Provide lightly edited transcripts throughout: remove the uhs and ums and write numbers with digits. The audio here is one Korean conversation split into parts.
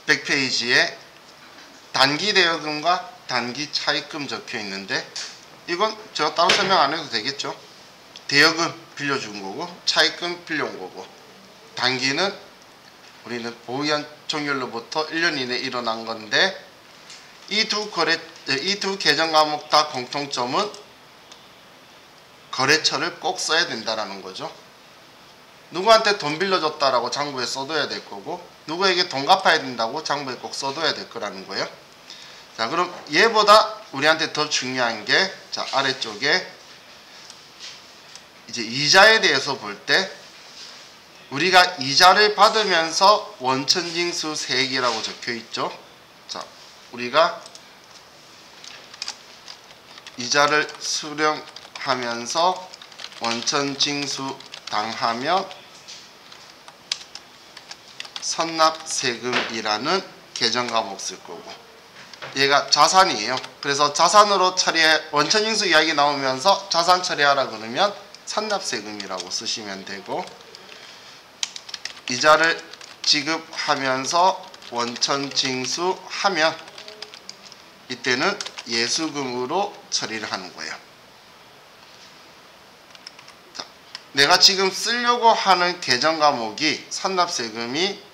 100페이지에 단기 대여금과 단기 차입금 적혀 있는데 이건 제가 따로 설명 안 해도 되겠죠. 대여금 빌려준 거고 차입금 빌려온 거고, 단기는 우리는 보유기한 종료로부터 1년 이내에 일어난 건데, 이 두 계정 과목 다 공통점은 거래처를 꼭 써야 된다라는 거죠. 누구한테 돈 빌려줬다라고 장부에 써둬야 될 거고, 누구에게 돈 갚아야 된다고 장부에 꼭 써둬야 될 거라는 거예요. 자, 그럼 얘보다 우리한테 더 중요한 게, 자, 아래쪽에 이제 이자에 대해서 볼 때, 우리가 이자를 받으면서 원천징수 세액이라고 적혀 있죠. 자, 우리가 이자를 수령하면서 원천징수 당하면 선납세금이라는 계정 과목 쓸 거고, 얘가 자산이에요. 그래서 자산으로 처리해, 원천징수 이야기 나오면서 자산 처리하라 그러면 선납세금이라고 쓰시면 되고, 이자를 지급하면서 원천징수하면 이때는 예수금으로 처리를 하는 거예요. 자, 내가 지금 쓰려고 하는 계정 과목이 선납세금이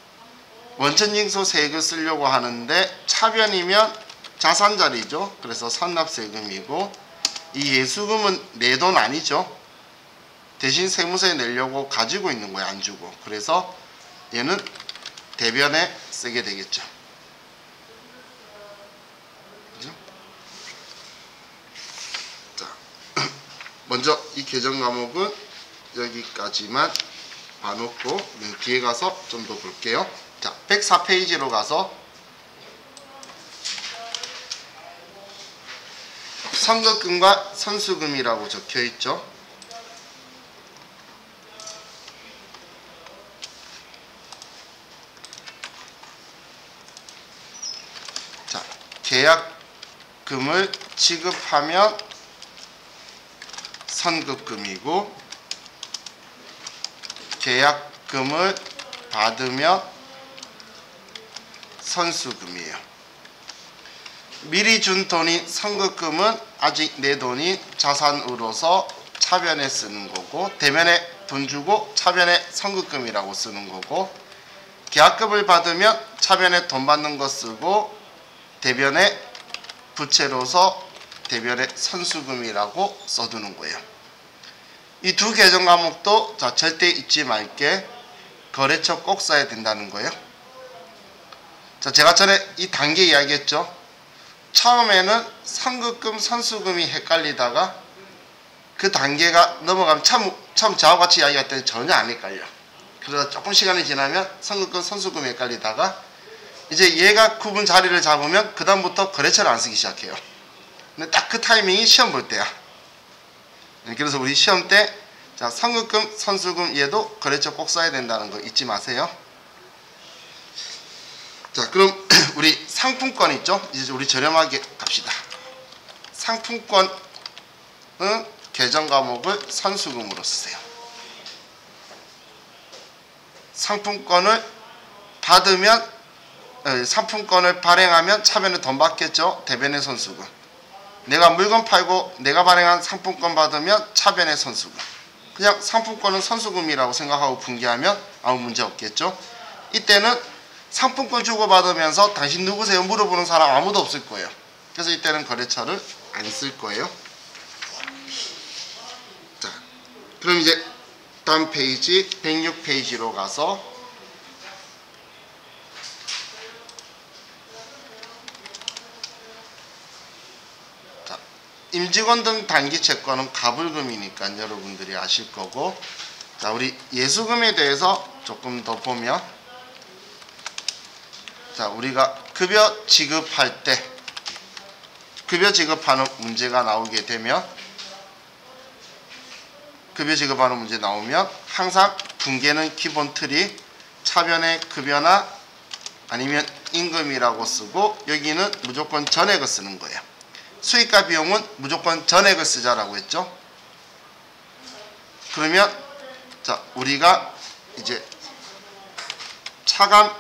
원천징수 세액을 쓰려고 하는데 차변이면 자산자리죠. 그래서 선납세금이고, 이 예수금은 내 돈 아니죠. 대신 세무서에 내려고 가지고 있는 거예요. 안 주고. 그래서 얘는 대변에 쓰게 되겠죠. 그죠? 자, 먼저 이 계정 과목은 여기까지만 봐놓고 뒤에 가서 좀 더 볼게요. 자, 104페이지로 가서 선급금과 선수금이라고 적혀 있죠. 자, 계약금을 지급하면 선급금이고, 계약금을 받으면 선수금이에요. 미리 준 돈인 선급금은 아직 내 돈이 자산으로서 차변에 쓰는 거고, 대면에 돈 주고 차변에 선급금이라고 쓰는 거고, 계약금을 받으면 차변에 돈 받는 거 쓰고, 대변에 부채로서 대변에 선수금이라고 써두는 거예요. 이 두 계정 과목도 자, 절대 잊지 말게 거래처 꼭 써야 된다는 거예요. 자, 제가 전에 이 단계 이야기했죠. 처음에는 선급금, 선수금이 헷갈리다가 그 단계가 넘어가면 처음 저하고 같이 이야기할 때는 전혀 안 헷갈려. 그러다 조금 시간이 지나면 선급금, 선수금이 헷갈리다가 이제 얘가 구분 자리를 잡으면 그 다음부터 거래처를 안 쓰기 시작해요. 근데 딱 그 타이밍이 시험 볼 때야. 그래서 우리 시험 때 자, 선급금, 선수금 얘도 거래처 꼭 써야 된다는 거 잊지 마세요. 자, 그럼 우리 상품권 있죠? 이제 우리 저렴하게 갑시다. 상품권은 계정 과목을 선수금으로 쓰세요. 상품권을 받으면, 상품권을 발행하면 차변에 돈 받겠죠? 대변에 선수금. 내가 물건 팔고 내가 발행한 상품권 받으면 차변에 선수금. 그냥 상품권은 선수금이라고 생각하고 분기하면 아무 문제 없겠죠? 이때는 상품권 주고받으면서 당신 누구세요? 물어보는 사람 아무도 없을 거예요. 그래서 이때는 거래처를 안 쓸 거예요. 자, 그럼 이제 다음 페이지 106페이지로 가서 자, 임직원 등 단기 채권은 가불금이니까 여러분들이 아실 거고, 자, 우리 예수금에 대해서 조금 더 보면, 자, 우리가 급여 지급할 때 급여 지급하는 문제가 나오게 되면, 급여 지급하는 문제 나오면 항상 분계는 기본 틀이 차변의 급여나 아니면 임금이라고 쓰고, 여기는 무조건 전액을 쓰는 거예요. 수익과 비용은 무조건 전액을 쓰자라고 했죠. 그러면 자, 우리가 이제 차감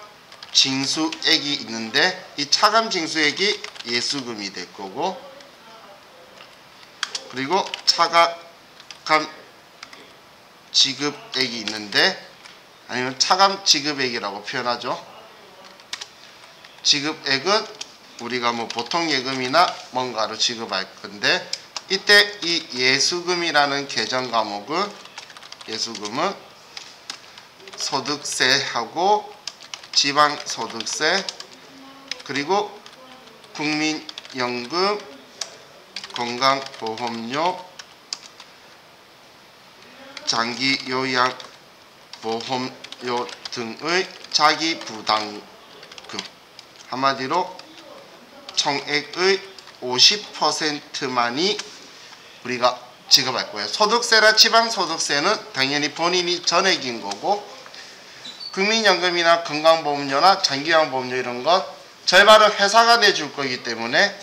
징수액이 있는데 이 차감 징수액이 예수금이 될 거고, 그리고 차감 지급액이 있는데, 아니면 차감 지급액이라고 표현하죠. 지급액은 우리가 뭐 보통 예금이나 뭔가로 지급할 건데, 이때 이 예수금이라는 계정 과목은, 예수금은 소득세하고 지방소득세, 그리고 국민연금, 건강보험료, 장기요양보험료 등의 자기부담금, 한마디로 총액의 50%만이 우리가 지급할 거예요. 소득세나 지방소득세는 당연히 본인이 전액인 거고, 국민연금이나 건강보험료나 장기요양보험료 이런 것 절반은 회사가 내줄 거기 때문에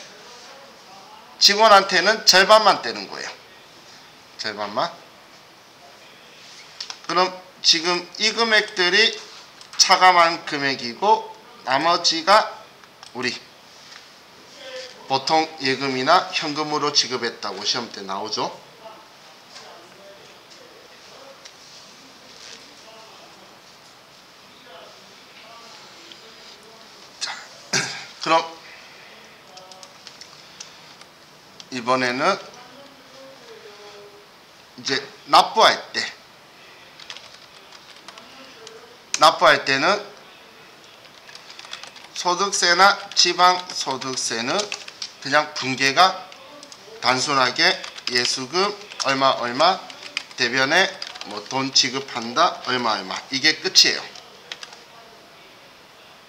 직원한테는 절반만 떼는 거예요. 절반만. 그럼 지금 이 금액들이 차감한 금액이고, 나머지가 우리 보통 예금이나 현금으로 지급했다고 시험 때 나오죠. 자, 그럼 이번에는 이제 납부할 때는 소득세나 지방소득세는 그냥 분계가 단순하게 예수금 얼마 대변에 뭐 돈 지급한다 얼마 이게 끝이에요.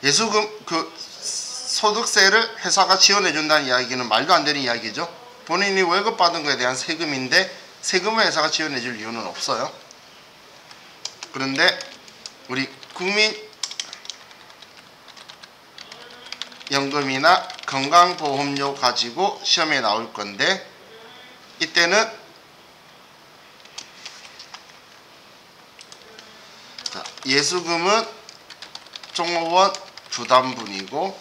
예수금 그 소득세를 회사가 지원해 준다는 이야기는 말도 안 되는 이야기죠. 본인이 월급 받은 거에 대한 세금인데 세금을 회사가 지원해 줄 이유는 없어요. 그런데 우리 국민연금이나 건강보험료 가지고 시험에 나올 건데, 이때는 예수금은 종업원 부담분이고,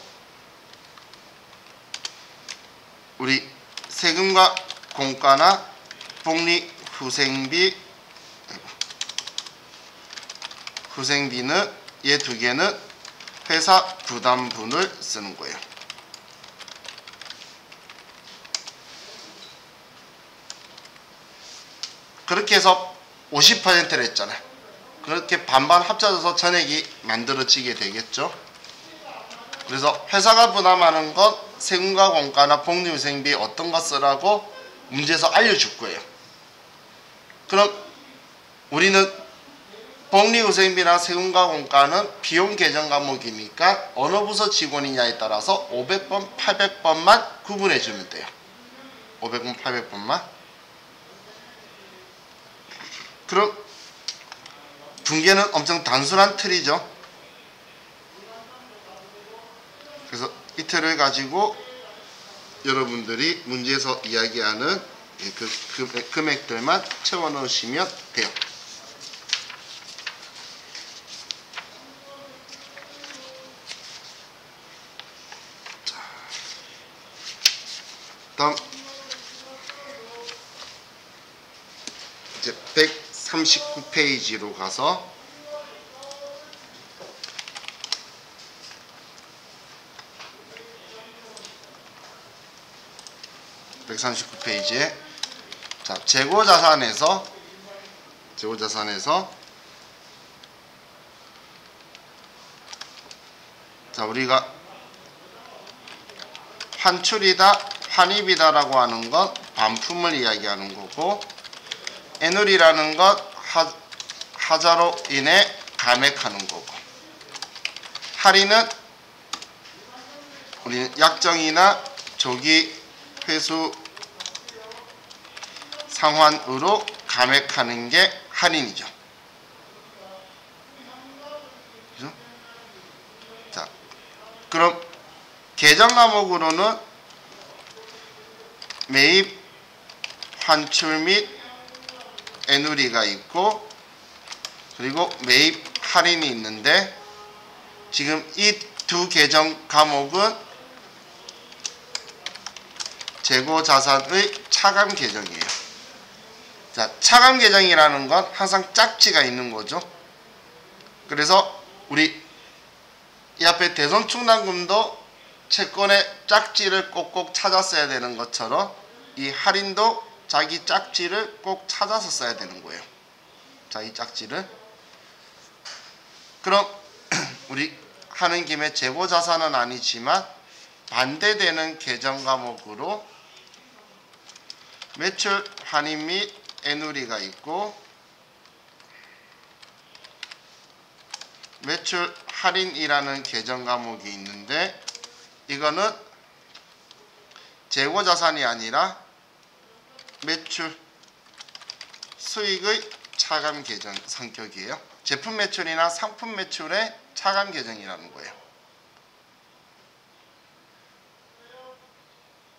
우리 세금과 공과나 후생비는 얘 두 개는 회사 부담분을 쓰는 거예요. 그렇게 해서 50%를 했잖아요. 그렇게 반반 합쳐져서 전액이 만들어지게 되겠죠. 그래서 회사가 부담하는 것 세금과 공과나 복리후생비 어떤 것 쓰라고 문제에서 알려줄 거예요. 그럼 우리는 복리후생비나 세금과 공과는 비용 계정 과목이니까 어느 부서 직원이냐에 따라서 500번, 800번만 구분해 주면 돼요. 500번, 800번만. 그럼 분계는 엄청 단순한 틀이죠. 그래서 이 틀을 가지고 여러분들이 문제에서 이야기하는 그 금액들만 채워 넣으시면 돼요. 다음 이제 139페이지로 가서 자, 재고자산에서 자, 우리가 환출이다, 환입이다라고 하는 건 반품을 이야기하는 거고, 애누리라는 것 하자로 인해 감액하는 거고, 할인은 우리는 약정이나 조기 회수 상환으로 감액하는 게 할인이죠. 그죠? 자, 그럼 계정 과목으로는 매입, 환출 및 애누리가 있고, 그리고 매입 할인이 있는데, 지금 이 두 계정 과목은 재고자산의 차감 계정이에요. 자, 차감 계정이라는 건 항상 짝지가 있는 거죠. 그래서 우리 이 앞에 대손충당금도 채권의 짝지를 꼭꼭 찾았어야 되는 것처럼 이 할인도 자기 짝지를 꼭 찾아서 써야 되는 거예요. 자기 짝지를. 그럼 우리 하는 김에 재고자산은 아니지만 반대되는 계정 과목으로 매출 할인 및 애누리가 있고, 매출 할인이라는 계정 과목이 있는데 이거는 재고자산이 아니라 매출 수익의 차감 계정 성격이에요. 제품 매출이나 상품 매출의 차감 계정이라는 거예요.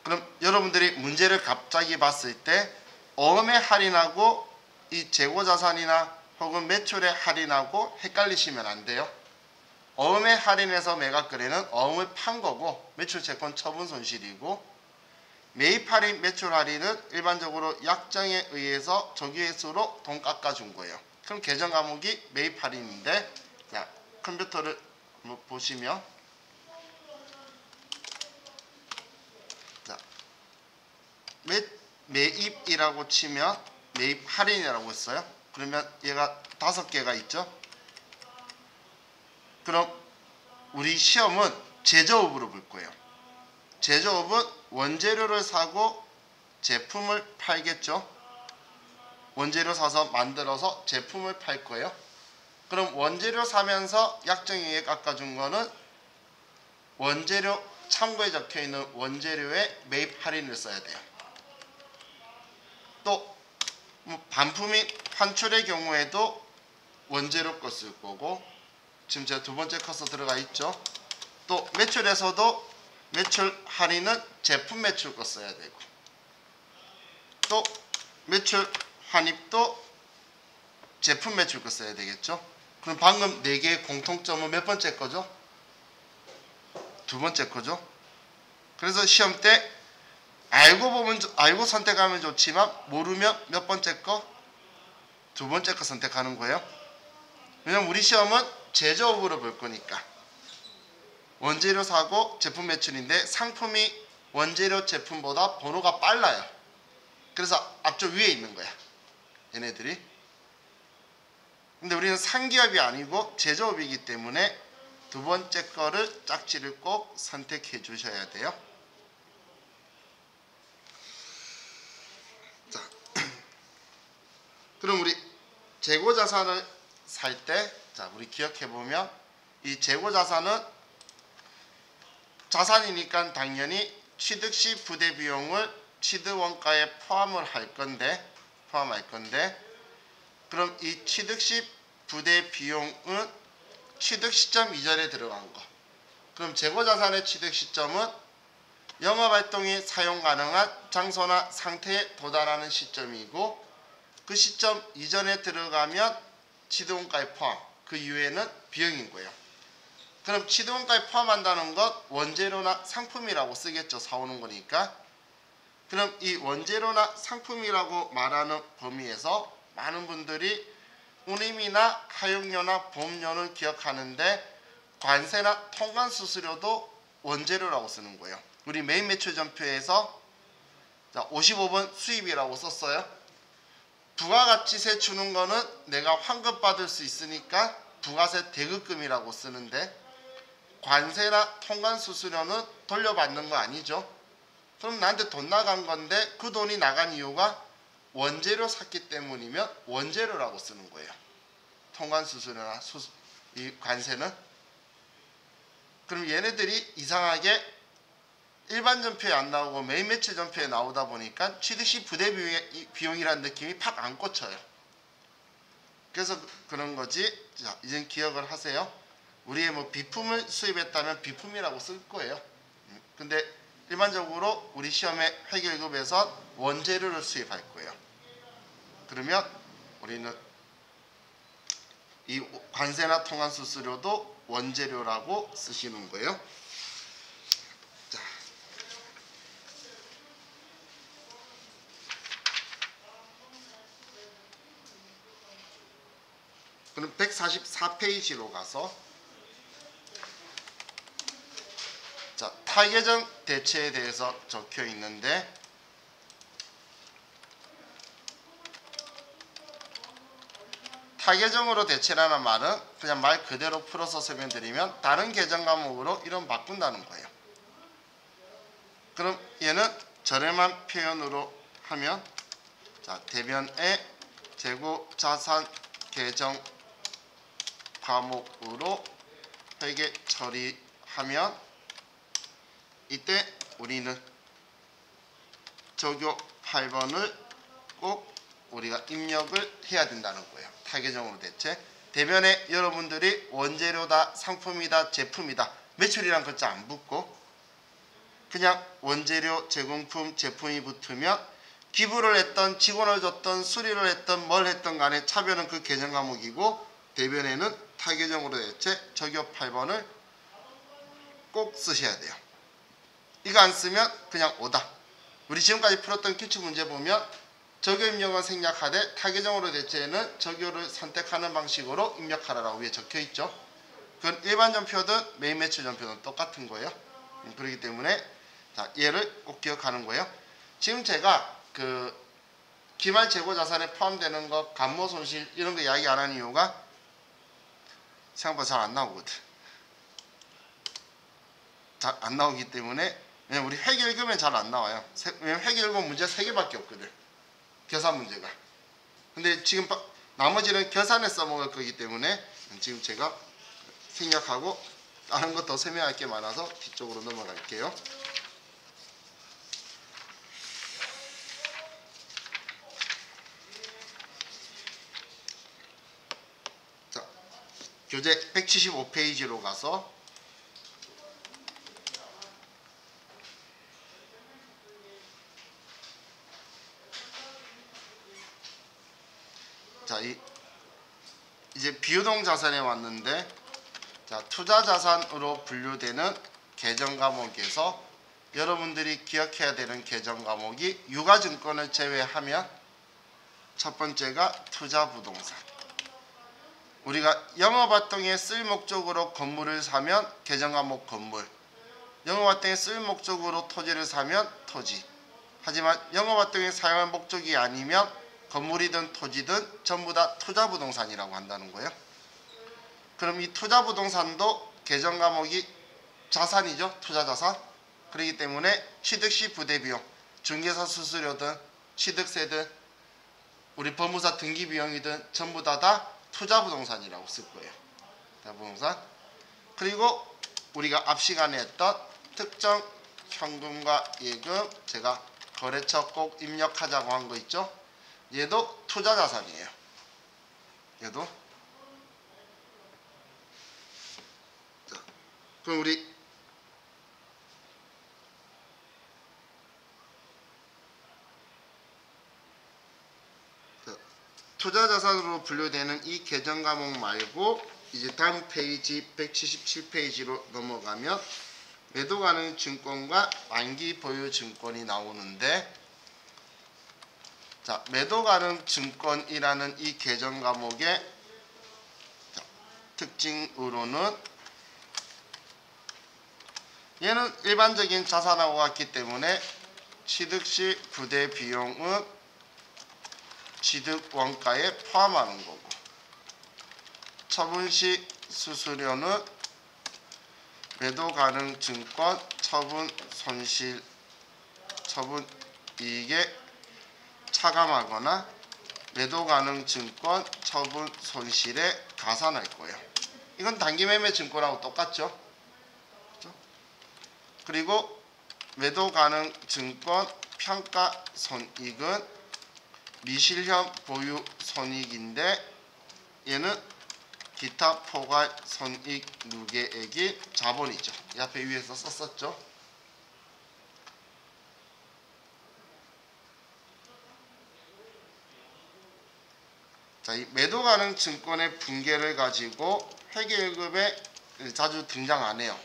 그럼 여러분들이 문제를 갑자기 봤을 때 어음의 할인하고 이 재고자산이나 혹은 매출의 할인하고 헷갈리시면 안 돼요. 어음의 할인에서 매각거래는 어음을 판 거고 매출채권 처분 손실이고, 매입 할인, 매출 할인은 일반적으로 약정에 의해서 조기회수로 돈 깎아준 거예요. 그럼 계정 과목이 매입 할인인데, 자, 컴퓨터를 한번 보시면, 자, 매입이라고 치면 매입 할인이라고 했어요. 그러면 얘가 5개가 있죠. 그럼 우리 시험은 제조업으로 볼 거예요. 제조업은 원재료를 사고 제품을 팔겠죠. 원재료 사서 만들어서 제품을 팔 거예요. 그럼 원재료 사면서 약정에 깎아준 거는 원재료 참고에 적혀있는 원재료에 매입 할인을 써야 돼요. 또 반품인 환출의 경우에도 원재료 거 쓸 거고, 지금 제가 두 번째 커서 들어가 있죠. 또 매출에서도 매출 할인은 제품 매출 거 써야 되고, 또 매출 환입도 제품 매출 거 써야 되겠죠. 그럼 방금 4개의 공통점은 몇 번째 거죠? 두 번째 거죠. 그래서 시험 때 알고 선택하면 좋지만 모르면 몇 번째 거? 두 번째 거 선택하는 거예요. 왜냐면 우리 시험은 제조업으로 볼 거니까. 원재료 사고 제품 매출인데 상품이 원재료 제품보다 번호가 빨라요. 그래서 앞쪽 위에 있는 거야, 얘네들이. 근데 우리는 상기업이 아니고 제조업이기 때문에 두 번째 거를 짝지를 꼭 선택해 주셔야 돼요. 자, 그럼 우리 재고자산을 살 때, 자, 우리 기억해 보면 이 재고자산은 자산이니까 당연히 취득시 부대 비용을 취득원가에 포함할 건데, 그럼 이 취득시 부대 비용은 취득 시점 이전에 들어간 거. 그럼 재고자산의 취득 시점은 영업활동이 사용 가능한 장소나 상태에 도달하는 시점이고, 그 시점 이전에 들어가면 취득원가에 포함, 그 이후에는 비용인 거예요. 그럼 취득원가에 포함한다는 것 원재료나 상품이라고 쓰겠죠. 사오는 거니까. 그럼 이 원재료나 상품이라고 말하는 범위에서 많은 분들이 운임이나 하용료나 보험료는 기억하는데 관세나 통관수수료도 원재료라고 쓰는 거예요. 우리 메인 매출 전표에서 55번 수입이라고 썼어요. 부가가치세 주는 거는 내가 환급받을 수 있으니까 부가세 대급금이라고 쓰는데, 관세나 통관수수료는 돌려받는 거 아니죠. 그럼 나한테 돈 나간 건데 그 돈이 나간 이유가 원재료 샀기 때문이면 원재료라고 쓰는 거예요. 통관수수료나 이 관세는. 그럼 얘네들이 이상하게 일반 전표에 안 나오고 메인 매출 전표에 나오다 보니까 취득시 부대 비용이라는 느낌이 팍 안 꽂혀요. 그래서 그런 거지. 자, 이제 기억을 하세요. 우리의 뭐 비품을 수입했다면 비품이라고 쓸 거예요. 근데 일반적으로 우리 시험의 회계급에서 원재료를 수입할 거예요. 그러면 우리는 이 관세나 통관수수료도 원재료라고 쓰시는 거예요. 자, 그럼 144페이지로 가서 자, 타계정 대체에 대해서 적혀 있는데 타계정으로 대체라는 말은 그냥 말 그대로 풀어서 설명드리면 다른 계정 과목으로 이름 바꾼다는 거예요. 그럼 얘는 저렴한 표현으로 하면 자, 대변의 재고 자산 계정 과목으로 회계 처리하면 이때 우리는 적요 8번을 꼭 우리가 입력을 해야 된다는 거예요. 타계정으로 대체. 대변에 여러분들이 원재료다, 상품이다, 제품이다, 매출이란 글자 안 붙고 그냥 원재료, 제공품, 제품이 붙으면 기부를 했던, 직원을 줬던, 수리를 했던, 뭘 했던 간에 차별은 그 계정 과목이고 대변에는 타계정으로 대체 적요 8번을 꼭 쓰셔야 돼요. 이거 안 쓰면 그냥 오다. 우리 지금까지 풀었던 기출문제 보면 적요 입력은 생략하되 타계정으로 대체는 적요를 선택하는 방식으로 입력하라라고 위에 적혀있죠. 그건 일반 전표든 메인 매출 전표든 똑같은 거예요. 그렇기 때문에 자, 얘를 꼭 기억하는 거예요. 지금 제가 그 기말 재고 자산에 포함되는 거, 감모 손실 이런 거 이야기 안 하는 이유가 생각보다 잘 안 나오거든. 잘 안 나오기 때문에 왜냐면 우리 회계 읽으면 잘 안 나와요. 왜냐면 회계 읽으면 문제 3개밖에 없거든. 계산 문제가. 근데 지금 나머지는 계산에 써먹을 거기 때문에 지금 제가 생략하고 다른 거 더 설명할 게 많아서 뒤쪽으로 넘어갈게요. 자, 교재 175페이지로 가서 자, 이제 비유동 자산에 왔는데 자, 투자 자산으로 분류되는 계정 과목에서 여러분들이 기억해야 되는 계정 과목이 유가증권을 제외하면 첫 번째가 투자 부동산. 우리가 영업활동에 쓸 목적으로 건물을 사면 계정 과목 건물, 영업활동에 쓸 목적으로 토지를 사면 토지. 하지만 영업활동에 사용할 목적이 아니면 건물이든 토지든 전부 다 투자부동산이라고 한다는 거예요. 그럼 이 투자부동산도 계정 과목이 자산이죠. 투자자산. 그렇기 때문에 취득시 부대비용, 중개사 수수료든 취득세든 우리 법무사 등기비용이든 전부 다 투자부동산이라고 쓸 거예요. 투자부동산. 그리고 우리가 앞 시간에 했던 특정 현금과 예금, 제가 거래처 꼭 입력하자고 한 거 있죠. 얘도 투자자산이에요. 얘도. 자, 그럼 우리 투자자산으로 분류되는 이 계정 과목 말고 이제 다음 페이지 177페이지로 넘어가면 매도 가능 증권과 만기 보유 증권이 나오는데 자, 매도 가능 증권이라는 이 계정 과목의 특징으로는 얘는 일반적인 자산하고 같기 때문에 취득시 부대 비용은 취득 원가에 포함하는 거고 처분시 수수료는 매도 가능 증권 처분 손실 처분 이익에 차감하거나 매도 가능 증권 처분 손실에 가산할 거예요. 이건 단기 매매 증권하고 똑같죠. 그렇죠? 그리고 매도 가능 증권 평가 손익은 미실현 보유 손익인데 얘는 기타 포괄 손익 누계액이 자본이죠. 이 앞에 위에서 썼었죠. 자, 이 매도 가능 증권의 분계를 가지고 회계일급의 자주 등장 안 해요.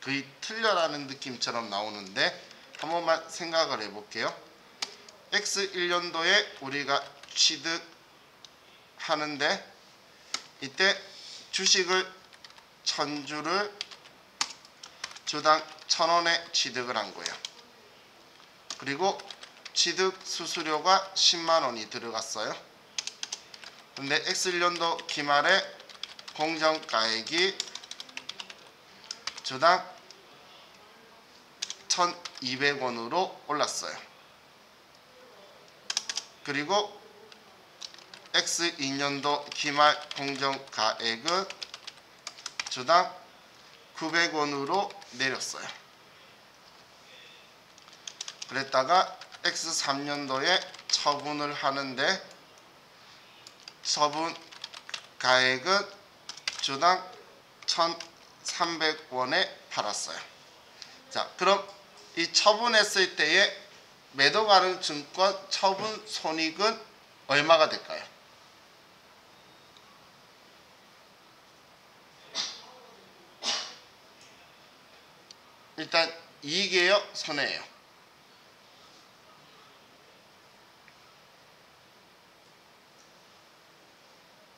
거의 틀려라는 느낌처럼 나오는데 한 번만 생각을 해볼게요. X1년도에 우리가 취득하는데 이때 주식을 1000주를 주당 1000원에 취득을 한 거예요. 그리고 취득 수수료가 10만원이 들어갔어요. 근데 X1년도 기말에 공정가액이 주당 1200원으로 올랐어요. 그리고 X2년도 기말 공정가액은 주당 900원으로 내렸어요. 그랬다가 X3년도에 처분을 하는데 처분 가액은 주당 1300원에 팔았어요. 자, 그럼 이 처분했을 때의 매도 가능 증권 처분 손익은 얼마가 될까요? 일단 이익이에요? 손해예요?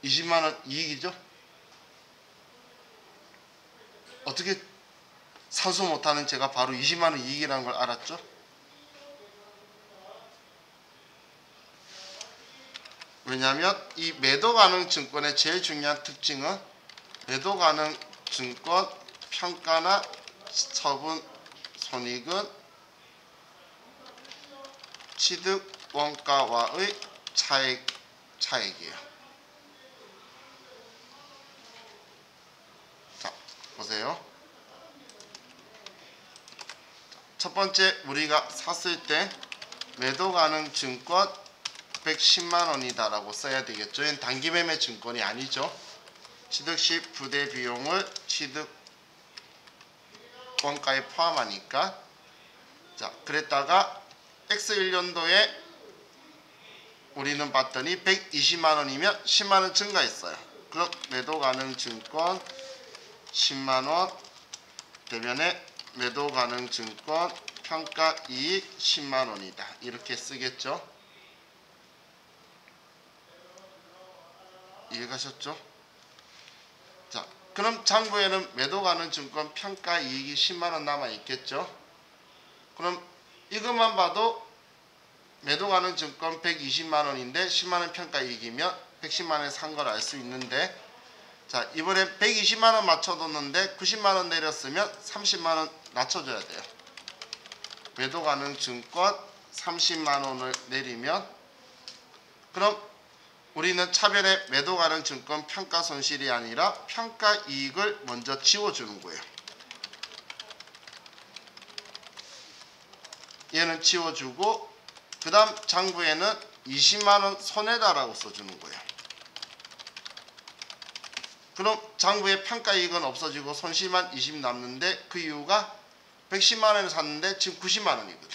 (20만원) 이익이죠? 어떻게 산수 못하는 제가 바로 20만원 이익이라는 걸 알았죠? 왜냐하면 이 매도 가능 증권의 제일 중요한 특징은 매도 가능 증권 평가나 처분 손익은 취득 원가와의 차액이에요. 자, 보세요. 첫 번째 우리가 샀을 때 매도 가능 증권 110만원이다 라고 써야 되겠죠. 이건 단기 매매 증권이 아니죠. 취득 시 부대 비용을 취득 원가에 포함하니까. 자, 그랬다가 X1년도에 우리는 봤더니 120만원이면 10만원 증가했어요. 그럼 매도 가능 증권 10만원 대변에 매도 가능 증권 평가 이익 10만원이다. 이렇게 쓰겠죠. 이해가셨죠? 자, 그럼 장부에는 매도 가능 증권 평가 이익이 10만원 남아 있겠죠. 그럼 이것만 봐도 매도 가능 증권 120만원인데 10만원 평가 이익이면 110만원에 산 걸 알 수 있는데, 자, 이번에 120만원 맞춰뒀는데 90만원 내렸으면 30만원 낮춰줘야 돼요. 매도 가능 증권 30만원을 내리면, 그럼 우리는 차별의 매도 가능 증권 평가 손실이 아니라 평가 이익을 먼저 지워주는 거예요. 얘는 지워주고 그 다음 장부에는 20만원 손해다라고 써주는 거예요. 그럼 장부에 평가 이익은 없어지고 손실만 20 남는데 그 이유가 110만원에 샀는데 지금 90만원이거든.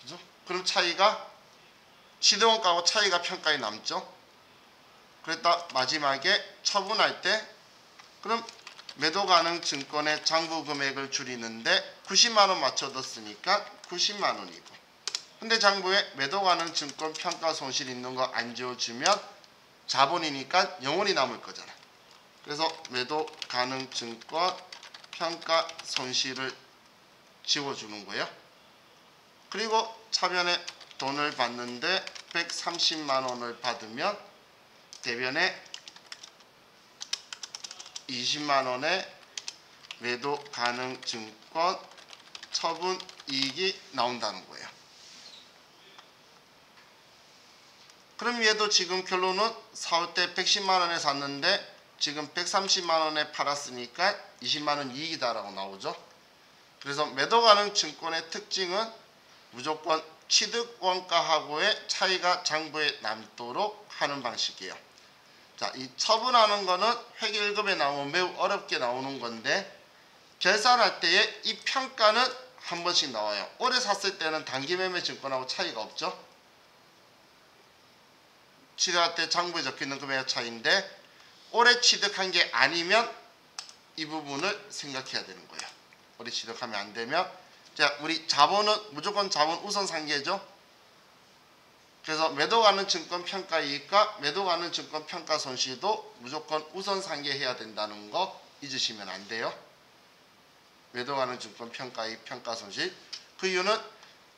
그죠? 그럼 차이가 취득원가하고 차이가 평가에 남죠. 그랬다 마지막에 처분할 때 그럼 매도 가능 증권의 장부 금액을 줄이는데 90만원 맞춰뒀으니까 90만원이고, 근데 장부에 매도 가능 증권 평가 손실 있는 거 안 지워주면 자본이니까 0원이 남을 거잖아. 그래서 매도 가능 증권 평가 손실을 지워주는 거예요. 그리고 차변에 돈을 받는데 130만원을 받으면 대변에 20만원의 매도 가능 증권 처분 이익이 나온다는 거예요. 그럼 얘도 지금 결론은 사올 때 110만원에 샀는데 지금 130만원에 팔았으니까 20만원 이익이다 라고 나오죠. 그래서 매도 가능 증권의 특징은 무조건 취득 원가하고의 차이가 장부에 남도록 하는 방식이에요. 자, 이 처분하는 거는 회계 1급에 나오면 매우 어렵게 나오는 건데, 결산할 때의 이 평가는 한 번씩 나와요. 오래 샀을 때는 단기 매매 증권하고 차이가 없죠. 취득할 때 장부에 적혀있는 금액의 차이인데 올해 취득한 게 아니면 이 부분을 생각해야 되는 거예요. 올해 취득하면 안 되면, 자, 우리 자본은 무조건 자본 우선 상계죠. 그래서 매도 가는 증권 평가이익과 매도 가는 증권 평가 손실도 무조건 우선 상계해야 된다는 거 잊으시면 안 돼요. 매도 가는 증권 평가이익 평가 손실. 그 이유는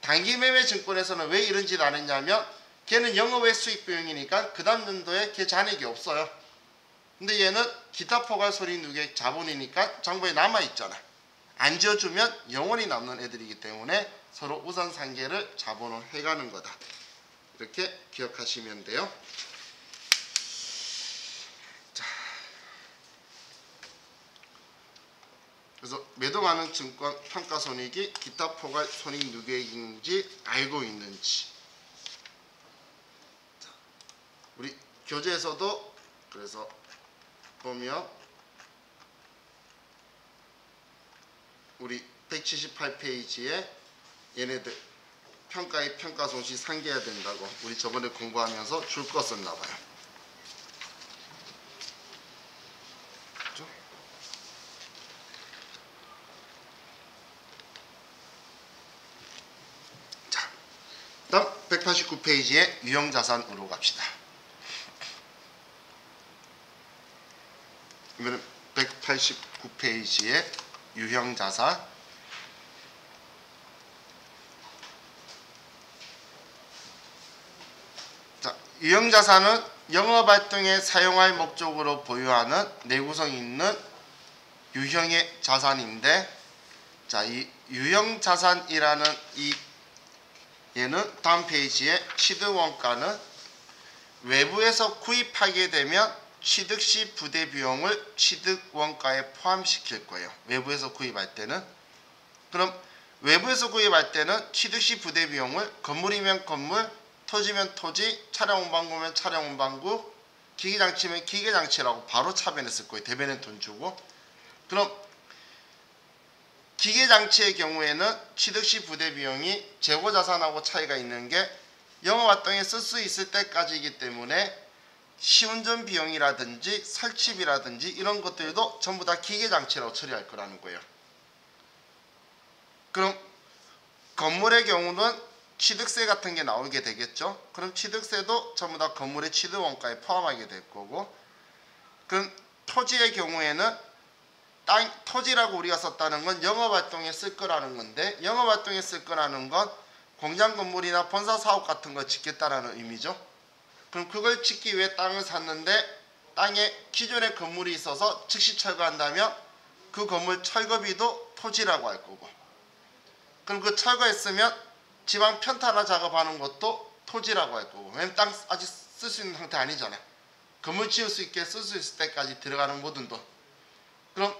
단기 매매 증권에서는 왜 이런 짓 안 했냐면 걔는 영업외 수익 비용이니까 그 다음 연도에 걔 잔액이 없어요. 근데 얘는 기타 포괄 손익 누계액 자본이니까 장부에 남아있잖아. 안 지어주면 영원히 남는 애들이기 때문에 서로 우선 상계를 자본을 해가는 거다. 이렇게 기억하시면 돼요. 자, 그래서 매도 가능 증권 평가손익이 기타 포괄 손익 누계액인지 알고 있는지. 자, 우리 교재에서도 그래서 보면 우리 178페이지에 얘네들 평가의 평가 손실 상계해야 된다고 우리 저번에 공부하면서 줄 거 썼나 봐요. 그렇죠? 자, 다음 189페이지에 유형자산으로 갑시다. 이번엔 189페이지에 유형자산. 유형자산은 영업활동에 사용할 목적으로 보유하는 내구성 있는 유형의 자산인데, 자, 이 유형자산이라는 얘는 다음 페이지에 취득원가는 외부에서 구입하게 되면 취득시 부대 비용을 취득원가에 포함시킬 거예요. 외부에서 구입할 때는. 그럼 외부에서 구입할 때는 취득시 부대 비용을 건물이면 건물, 토지면 토지, 차량 운반구면 차량 운반구, 기계장치면 기계장치라고 바로 차변했을 거예요. 대변에 돈 주고. 그럼 기계장치의 경우에는 취득시 부대 비용이 재고자산하고 차이가 있는 게 영업활동에 쓸 수 있을 때까지이기 때문에 시운전 비용이라든지 설치비라든지 이런 것들도 전부 다 기계장치라고 처리할 거라는 거예요. 그럼 건물의 경우는 취득세 같은 게 나오게 되겠죠. 그럼 취득세도 전부 다 건물의 취득원가에 포함하게 될 거고, 그럼 토지의 경우에는 토지라고 우리가 썼다는 건 영업활동에 쓸 거라는 건데, 영업활동에 쓸 거라는 건 공장 건물이나 본사 사업 같은 거 짓겠다라는 의미죠. 그럼 그걸 짓기 위해 땅을 샀는데 땅에 기존의 건물이 있어서 즉시 철거한다면 그 건물 철거비도 토지라고 할 거고, 그럼 그 철거했으면 지방 편탄화 작업하는 것도 토지라고 할 거고, 왜냐면 땅 아직 쓸 수 있는 상태 아니잖아. 건물 지을 수 있게 쓸 수 있을 때까지 들어가는 모든 돈. 그럼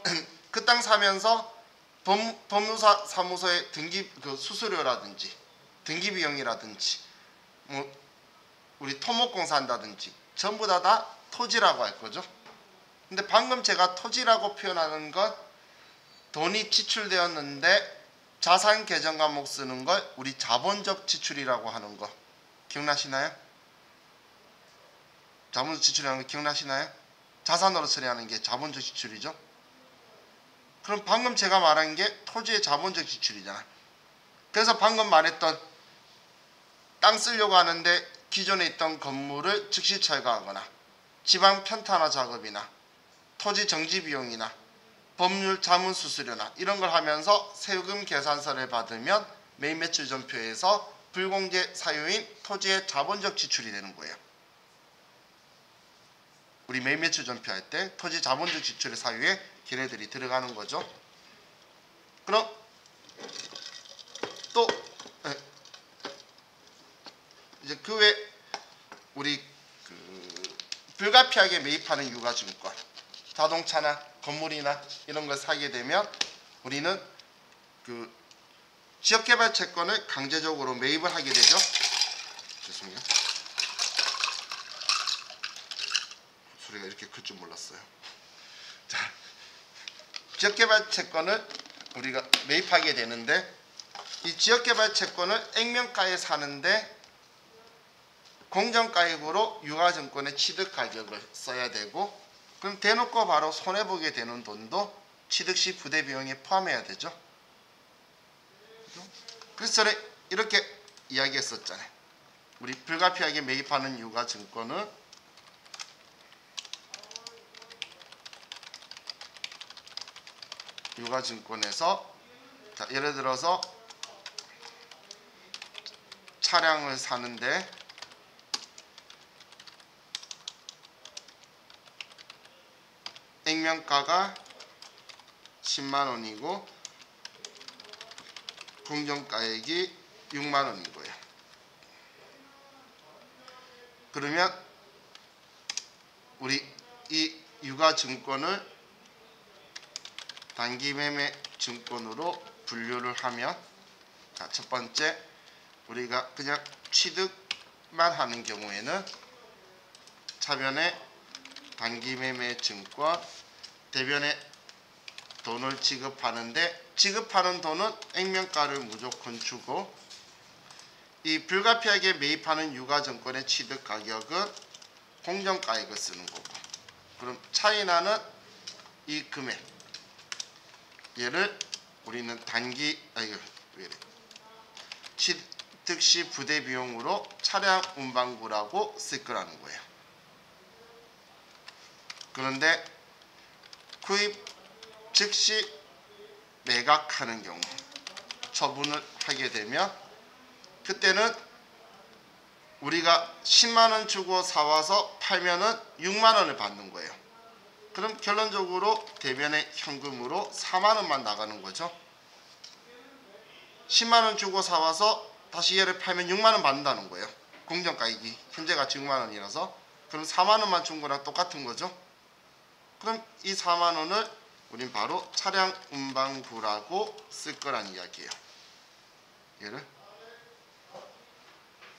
그 땅 사면서 법무사 사무소의 등기 수수료라든지 등기 비용이라든지 우리 토목공사 한다든지 전부 다 토지라고 할 거죠. 근데 방금 제가 토지라고 표현하는 건 돈이 지출되었는데 자산 계정 과목 쓰는 걸 우리 자본적 지출이라고 하는 거 기억나시나요? 자본적 지출이라는 거 기억나시나요? 자산으로 처리하는 게 자본적 지출이죠. 그럼 방금 제가 말한 게 토지의 자본적 지출이잖아. 그래서 방금 말했던 땅 쓰려고 하는데 기존에 있던 건물을 즉시 철거하거나 지방 편탄화 작업이나 토지 정지 비용이나 법률 자문 수수료나 이런 걸 하면서 세금 계산서를 받으면 매입 매출 전표에서 불공제 사유인 토지의 자본적 지출이 되는 거예요. 우리 매입 매출 전표 할 때 토지 자본적 지출의 사유에 걔네들이 들어가는 거죠. 그럼 또 이제 그 외 우리 불가피하게 매입하는 유가증권, 자동차나 건물이나 이런 걸 사게 되면 우리는 지역개발 채권을 강제적으로 매입을 하게 되죠. 죄송해요. 소리가 이렇게 클 줄 몰랐어요. 자, 지역개발 채권을 우리가 매입하게 되는데 이 지역개발 채권을 액면가에 사는데 공정가액으로 유가증권의 취득가격을 써야 되고, 그럼 대놓고 바로 손해보게 되는 돈도 취득시 부대 비용에 포함해야 되죠. 그래서 전에 이렇게 이야기했었잖아요. 우리 불가피하게 매입하는 유가증권은 유가증권에서 자, 예를 들어서 차량을 사는데 액면가가 10만원이고 공정가액이 6만원이고요. 그러면 우리 이 유가증권을 단기매매 증권으로 분류를 하면 자, 첫 번째 우리가 그냥 취득만 하는 경우에는 차변에 단기매매 증권 대변에 돈을 지급하는데 지급하는 돈은 액면가를 무조건 주고 이 불가피하게 매입하는 유가증권의 취득 가격은 공정가액을 쓰는 거고 그럼 차이나는 이 금액 얘를 우리는 취득시 부대 비용으로 차량 운반부라고 쓸 거라는 거예요. 그런데 구입 즉시 매각하는 경우 처분을 하게 되면 그때는 우리가 10만원 주고 사와서 팔면은 6만원을 받는 거예요. 그럼 결론적으로 대변에 현금으로 4만원만 나가는 거죠. 10만원 주고 사와서 다시 얘를 팔면 6만원 받는다는 거예요. 공정가액이 현재 가치 6만원이라서 그럼 4만원만 준 거랑 똑같은 거죠. 그럼 이 4만원을 우린 바로 차량 운반부라고 쓸 거란 이야기예요. 얘를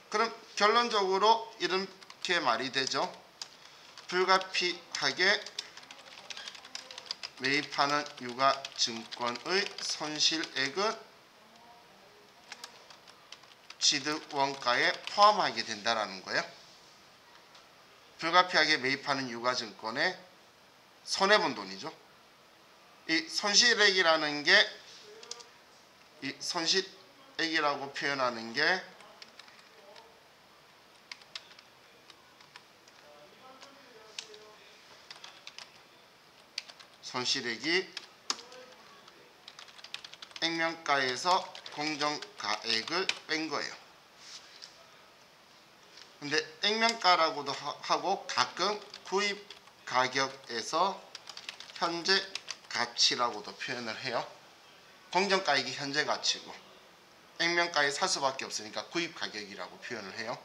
그럼 결론적으로 이렇게 말이 되죠. 불가피하게 매입하는 유가증권의 손실액은 취득원가에 포함하게 된다는 거예요. 불가피하게 매입하는 유가증권에 손해본 돈이죠. 이 손실액이라는 게 이 손실액이라고 표현하는 게 손실액이 액면가에서 공정가액을 뺀 거예요. 근데 액면가라고도 하고 가끔 구입 가격에서 현재 가치라고도 표현을 해요. 공정가액이 현재 가치고 액면가에 살 수밖에 없으니까 구입 가격이라고 표현을 해요.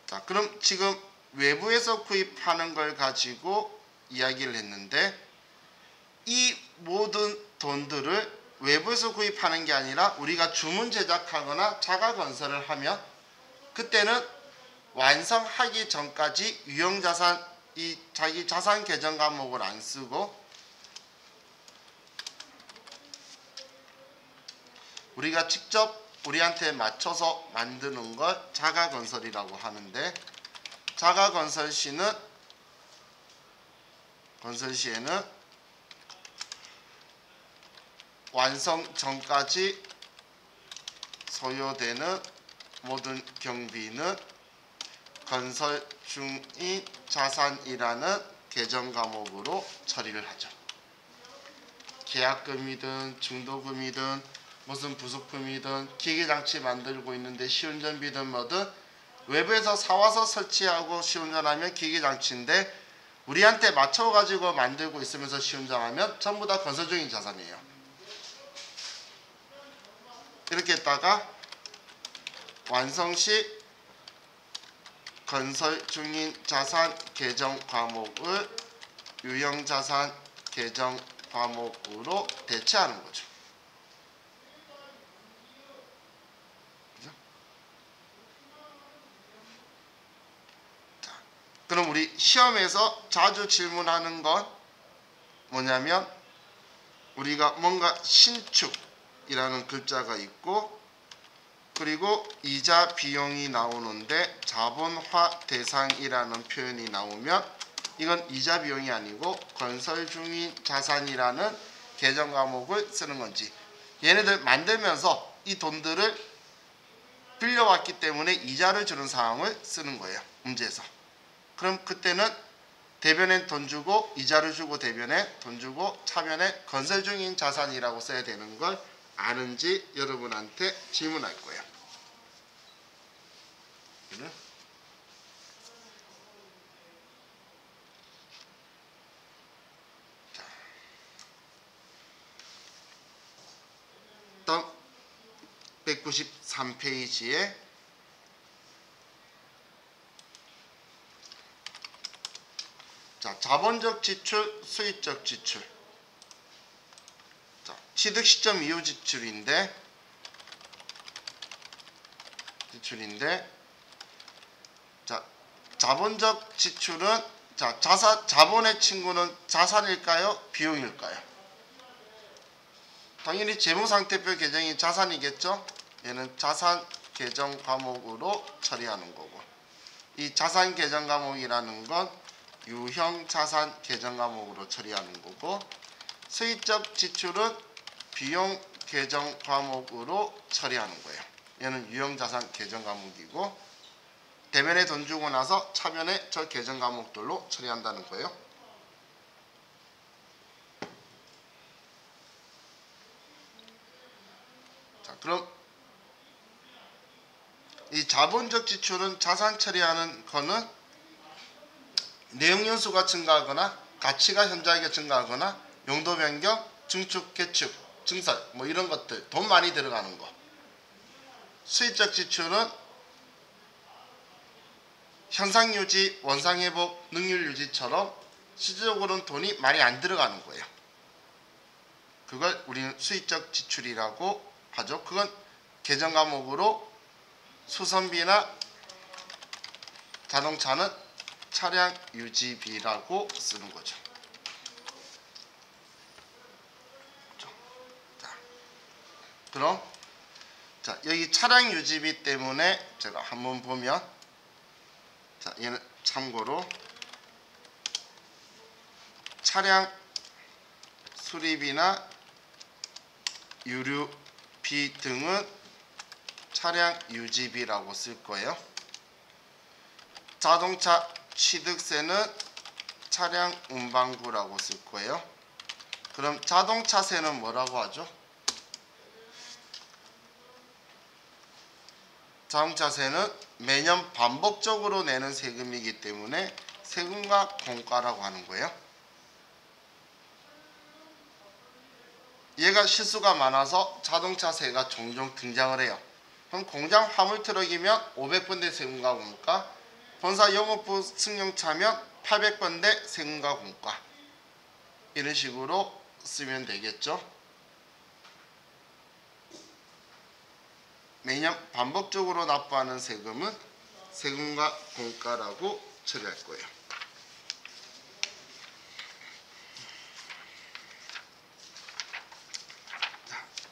자, 그럼 지금 외부에서 구입하는 걸 가지고 이야기를 했는데 이 모든 돈들을 외부에서 구입하는 게 아니라 우리가 주문 제작하거나 자가 건설을 하면 그때는 완성하기 전까지 유형자산 이 자기 자산 계정 과목을 안 쓰고 우리가 직접 우리한테 맞춰서 만드는 걸 자가 건설이라고 하는데 자가 건설 시에는 완성 전까지 소요되는 모든 경비는 건설 중인 자산이라는 계정 과목으로 처리를 하죠. 계약금이든 중도금이든 무슨 부속품이든 기계장치 만들고 있는데 시운전비든 뭐든 외부에서 사와서 설치하고 시운전하면 기계장치인데 우리한테 맞춰가지고 만들고 있으면서 시운전하면 전부 다 건설 중인 자산이에요. 이렇게 했다가 완성 시 건설 중인 자산 계정 과목을 유형자산 계정 과목으로 대체하는 거죠. 그죠? 자, 그럼 우리 시험에서 자주 질문하는 건 뭐냐면 우리가 뭔가 신축이라는 글자가 있고 그리고 이자 비용이 나오는데 자본화 대상이라는 표현이 나오면 이건 이자 비용이 아니고 건설 중인 자산이라는 계정 과목을 쓰는 건지, 얘네들 만들면서 이 돈들을 빌려왔기 때문에 이자를 주는 상황을 쓰는 거예요, 문제에서. 그럼 그때는 대변에 돈 주고 이자를 주고 대변에 돈 주고 차변에 건설 중인 자산이라고 써야 되는 걸 아는지 여러분한테 질문할 거예요. 다음 193페이지에 자본적 지출, 수익적 지출. 취득 시점 이후 지출인데 자본적 지출은 자본의 친구는 자산일까요? 비용일까요? 당연히 재무상태표 계정이 자산이겠죠? 얘는 자산 계정 과목으로 처리하는 거고, 이 자산 계정 과목이라는 건 유형 자산 계정 과목으로 처리하는 거고, 수익적 지출은 비용 계정 과목으로 처리하는 거예요. 얘는 유형 자산 계정 과목이고, 대면에 돈 주고 나서 차변에 저 계정 과목들로 처리한다는 거예요. 자, 그럼 이 자본적 지출은 자산 처리하는 거는 내용 연수가 증가하거나 가치가 현저하게 증가하거나 용도 변경, 증축, 개축, 증설 뭐 이런 것들, 돈 많이 들어가는 거. 수익적 지출은 현상 유지, 원상 회복, 능률 유지처럼 실질적으로는 돈이 많이 안 들어가는 거예요. 그걸 우리는 수익적 지출이라고 하죠. 그건 계정 과목으로 수선비나 자동차는 차량 유지비라고 쓰는 거죠. 그럼 여기 차량 유지비 때문에 제가 한번 보면, 얘는 참고로 차량 수리비나 유류비 등은 차량 유지비라고 쓸 거예요. 자동차 취득세는 차량 운반구라고 쓸 거예요. 그럼 자동차세는 뭐라고 하죠? 자동차세는 매년 반복적으로 내는 세금이기 때문에 세금과 공과라고 하는 거예요. 얘가 실수가 많아서 자동차세가 종종 등장을 해요. 그럼 공장 화물 트럭이면 500번대 세금과 공과, 본사 영업부 승용차면 800번대 세금과 공과, 이런 식으로 쓰면 되겠죠. 매년 반복적으로 납부하는 세금은 세금과 공과라고 처리할 거예요.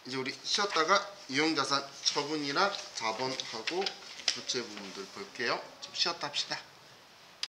이제 우리 쉬었다가 이용자산 처분이랑 자본하고 부채 부분들 볼게요. 좀 쉬었다 합시다.